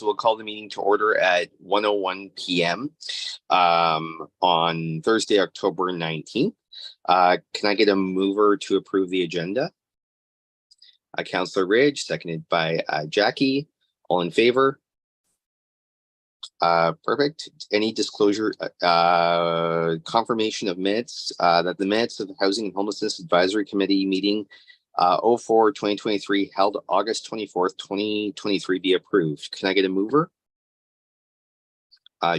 We'll call the meeting to order at 1:01 p.m. On Thursday, October 19th. Can I get a mover to approve the agenda? Councillor Ridge, seconded by Jackie. All in favor? Perfect. Any disclosure, confirmation of minutes, that the minutes of the Housing and Homelessness Advisory Committee meeting 04/2023 held August 24th, 2023 be approved. Can I get a mover?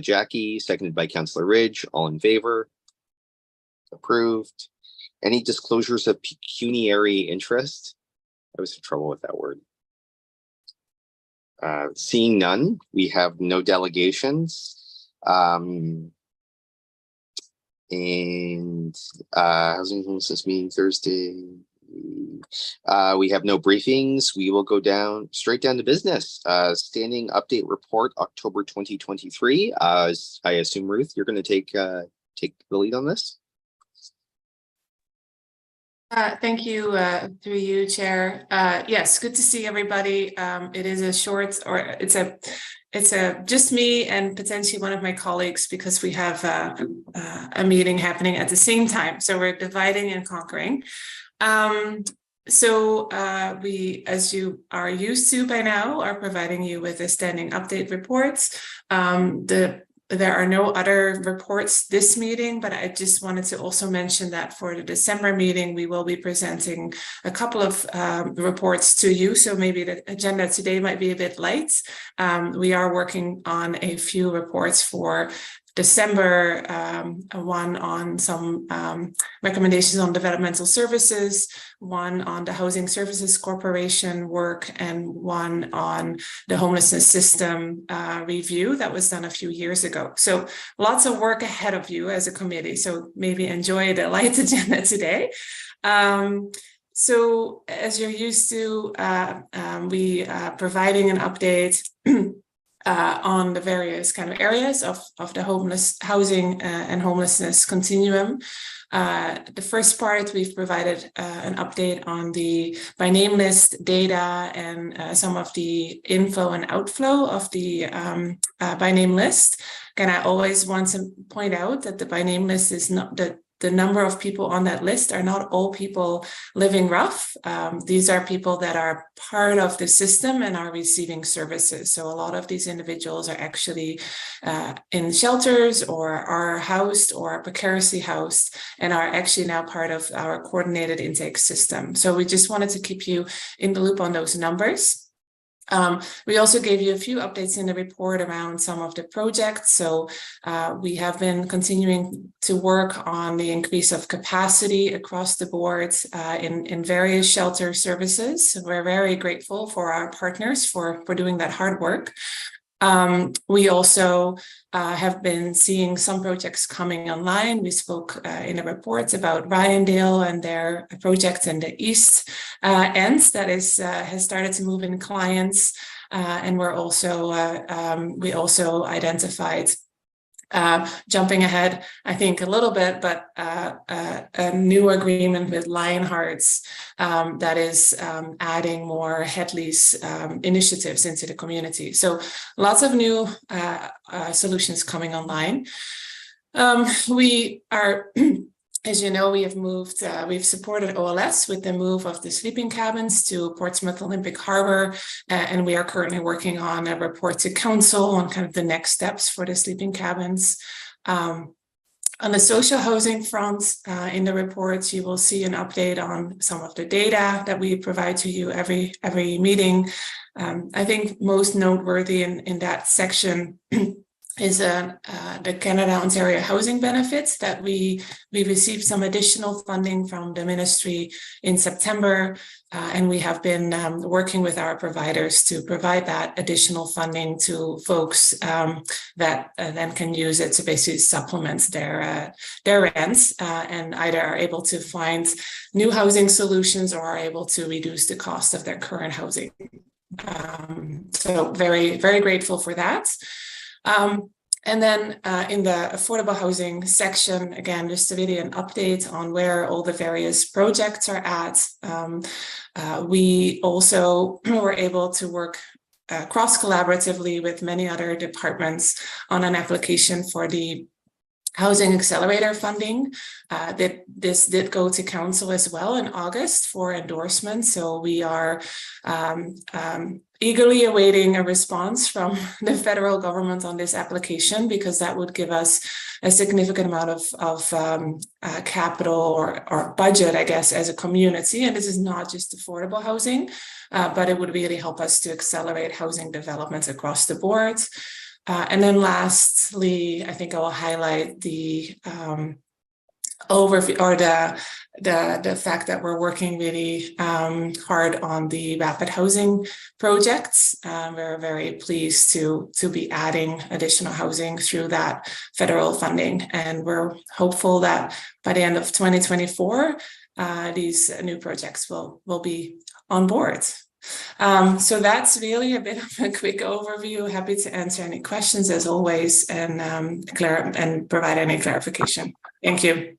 Jackie, seconded by Councillor Ridge. All in favor? Approved. Any disclosures of pecuniary interest? I was in trouble with that word. Seeing none, we have no delegations. And Housing and Homelessness meeting Thursday. We have no briefings. We will go straight down to business. Standing update report, October 2023. I assume, Ruth, you're going to take the lead on this. Thank you, through you, Chair. Yes, good to see everybody. It is a short, or it's a just me and potentially one of my colleagues, because we have a meeting happening at the same time. So we're dividing and conquering. We, as you are used to by now, are providing you with a standing update reports. There are no other reports this meeting, but I just wanted to also mention that for the December meeting, we will be presenting a couple of reports to you. So maybe the agenda today might be a bit light. We are working on a few reports for December, one on some recommendations on developmental services, one on the Housing Services Corporation work, and one on the homelessness system review that was done a few years ago. So lots of work ahead of you as a committee. So maybe enjoy the light agenda today. So as you're used to, we are providing an update on the various kind of areas of the housing and homelessness continuum. The first part, we've provided an update on the by name list data and some of the inflow and outflow of the by name list. And I always want to point out that the by name list is not the number of people on that list are not all people living rough. These are people that are part of the system and are receiving services. So a lot of these individuals are actually in shelters or are housed or precariously housed and are actually now part of our coordinated intake system. So we just wanted to keep you in the loop on those numbers. We also gave you a few updates in the report around some of the projects. So we have been continuing to work on the increase of capacity across the board in various shelter services. So we're very grateful for our partners for doing that hard work. We also have been seeing some projects coming online. We spoke in the reports about Ryandale and their project in the East End that has started to move in clients. And we're also, we also identified, jumping ahead, I think a little bit, but a new agreement with Lionhearts that is adding more head lease initiatives into the community. So lots of new solutions coming online. We are, as you know, we have moved, we've supported OLS with the move of the sleeping cabins to Portsmouth Olympic Harbor, and we are currently working on a report to council on kind of the next steps for the sleeping cabins. On the social housing front, in the reports, you will see an update on some of the data that we provide to you every meeting. I think most noteworthy in that section is the Canada-Ontario housing benefits that we received some additional funding from the ministry in September, and we have been working with our providers to provide that additional funding to folks that then can use it to basically supplement their rents and either are able to find new housing solutions or are able to reduce the cost of their current housing. So very, very grateful for that. And then in the affordable housing section, again, just really an update on where all the various projects are at. We also were able to work cross collaboratively with many other departments on an application for the Housing Accelerator funding. This did go to council as well in August for endorsement. So we are eagerly awaiting a response from the federal government on this application, because that would give us a significant amount of capital or budget, I guess, as a community. And this is not just affordable housing, but it would really help us to accelerate housing development across the board. And then lastly, I think I will highlight the overview, or the fact that we're working really hard on the rapid housing projects. We're very pleased to be adding additional housing through that federal funding, and we're hopeful that by the end of 2024, these new projects will be on board. So that's really a bit of a quick overview. Happy to answer any questions as always, and provide any clarification. Thank you.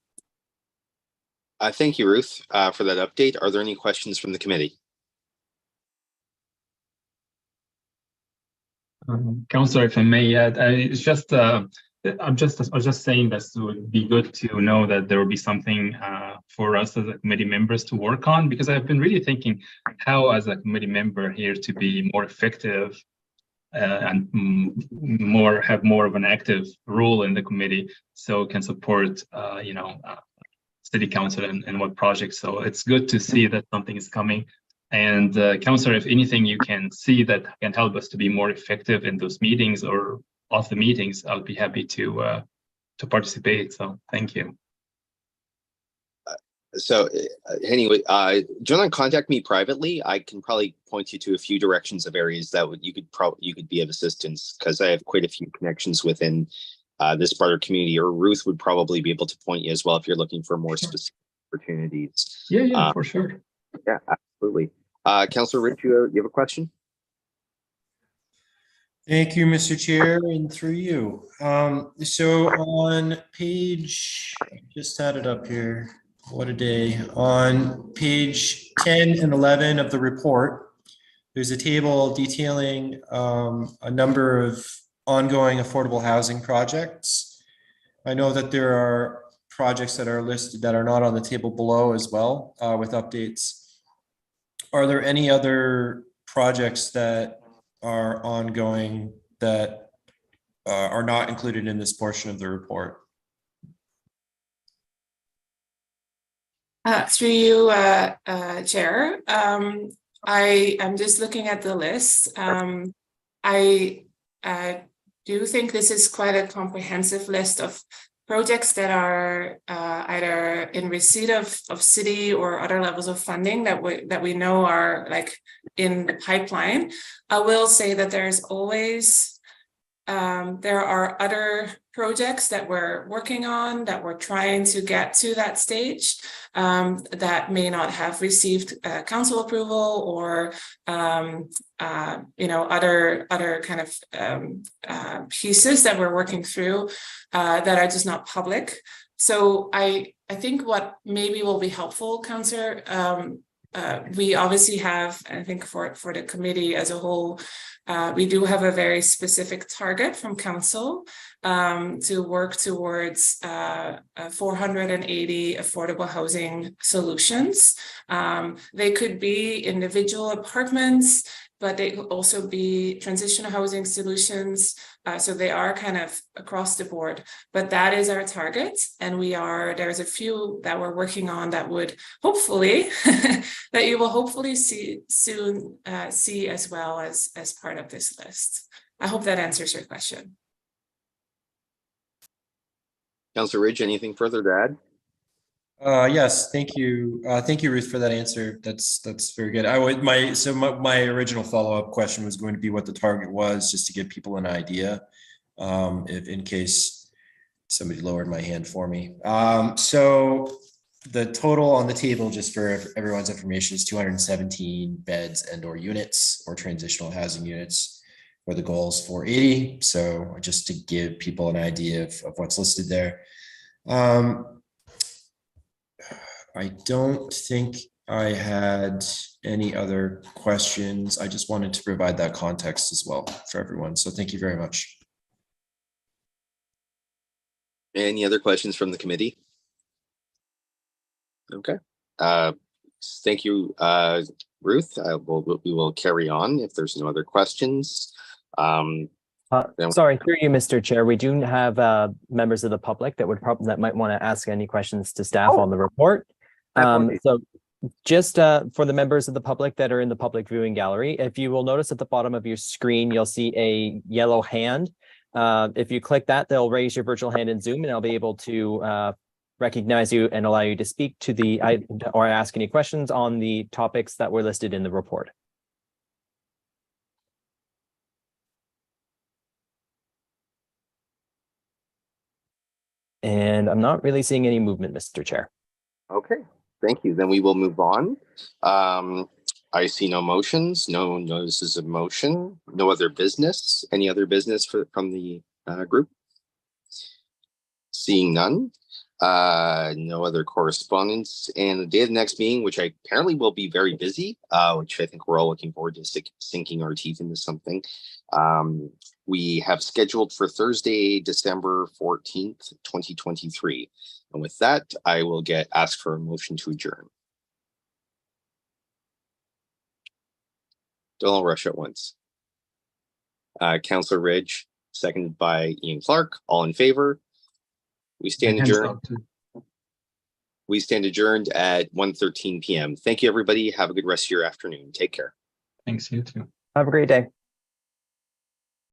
Thank you, Ruth, for that update. Are there any questions from the committee? Councillor, if I may add, it's just I was just saying that it would be good to know that there will be something for us as a committee members to work on, because I've been really thinking how, as a committee member here, to be more effective and have more of an active role in the committee, so can support city council and what projects. So it's good to see that something is coming. And Councillor, if anything you can see that can help us to be more effective in those meetings or off the meetings, I'll be happy to participate. So thank you. So anyway, do you want to contact me privately? I can probably point you to a few directions of areas that you could be of assistance, because I have quite a few connections within this broader community, or Ruth would probably be able to point you as well if you're looking for more specific opportunities. Yeah, for sure. Yeah, absolutely. Councillor Rich, you have a question? Thank you, Mr. Chair, and through you. So on page, I just had it up here. What a day. On page 10 and 11 of the report, there's a table detailing a number of ongoing affordable housing projects. I know that there are projects that are listed that are not on the table below as well, with updates. Are there any other projects that are ongoing that are not included in this portion of the report? Through you, Chair. I'm just looking at the list. I do think this is quite a comprehensive list of projects that are either in receipt of city or other levels of funding that we know are like in the pipeline. I will say that there's always there are other projects that we're working on, that we're trying to get to that stage, that may not have received council approval, or other kind of pieces that we're working through that are just not public. So I think what maybe will be helpful, Councillor, we obviously have, I think for the committee as a whole, we do have a very specific target from council to work towards 480 affordable housing solutions. They could be individual apartments, but they could also be transitional housing solutions. So they are kind of across the board, but that is our target. And there's a few that we're working on that would hopefully, that you will hopefully see soon, see as well as part of this list. I hope that answers your question. Councillor Ridge, anything further to add? Yes, thank you. Thank you, Ruth, for that answer. That's very good. My original follow-up question was going to be what the target was, just to give people an idea, if in case somebody lowered my hand for me. So the total on the table, just for everyone's information, is 217 beds and/or units or transitional housing units, where the goal is 480. So just to give people an idea of what's listed there. I don't think I had any other questions. I just wanted to provide that context as well for everyone. So thank you very much. Any other questions from the committee? Okay. Thank you, Ruth. We will carry on if there's no other questions. Sorry, through you, Mr. Chair. We do have members of the public that might want to ask any questions to staff on the report. So just for the members of the public that are in the public viewing gallery, if you will notice at the bottom of your screen, you'll see a yellow hand. If you click that, they'll raise your virtual hand in Zoom and I'll be able to recognize you and allow you to speak to or ask any questions on the topics that were listed in the report. And I'm not really seeing any movement, Mr. Chair. Okay, thank you. Then we will move on. I see no motions, no notices of motion, no other business. Any other business from the group? Seeing none. No other correspondence. And the day of the next meeting, which apparently will be very busy, which I think we're all looking forward to sinking our teeth into something. We have scheduled for Thursday, December 14th, 2023. And with that, I will ask for a motion to adjourn. Don't all rush at once. Councillor Ridge, seconded by Ian Clark. All in favor? We stand adjourned. We stand adjourned at 1:13 p.m. Thank you, everybody. Have a good rest of your afternoon. Take care. Thanks, you too. Have a great day.